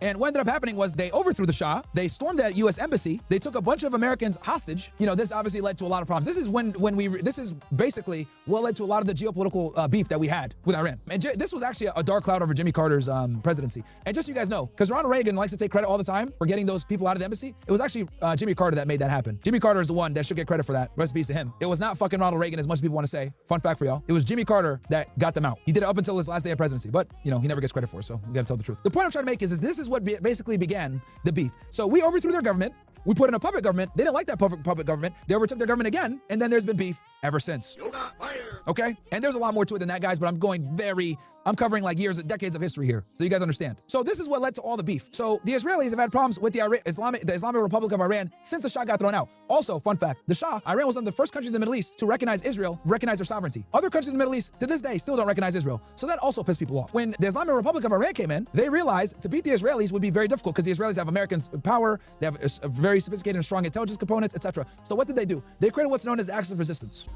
And what ended up happening was they overthrew the Shah. They stormed that U.S. embassy. They took a bunch of Americans hostage. You know, this obviously led to a lot of problems. This is basically what led to a lot of the geopolitical beef that we had with Iran. And this was actually a dark cloud over Jimmy Carter's presidency. And just so you guys know, because Ronald Reagan likes to take credit all the time for getting those people out of the embassy, it was actually Jimmy Carter that made that happen. Jimmy Carter is the one that should get credit for that. Rest in peace to him. It was not fucking Ronald Reagan, as much as people want to say. Fun fact for y'all. It was Jimmy Carter that got them out. He did it up until his last day of presidency, but you know, he never gets credit for it, so we gotta tell the truth. The point I'm trying to make is this is what basically began the beef. So we overthrew their government. We put in a puppet government. They didn't like that puppet government. They overtook their government again, and then there's been beef ever since. Okay? And there's a lot more to it than that, guys, but I'm covering like decades of history here, so you guys understand. So this is what led to all the beef. So the Israelis have had problems with the Islamic Republic of Iran since the Shah got thrown out. Also, fun fact, the Shah, Iran was one of the first countries in the Middle East to recognize Israel, recognize their sovereignty. Other countries in the Middle East, to this day, still don't recognize Israel. So that also pissed people off. When the Islamic Republic of Iran came in, they realized to beat the Israelis would be very difficult because the Israelis have Americans' power, they have a very sophisticated and strong intelligence components, etc. So what did they do? They created what's known as axis of resistance.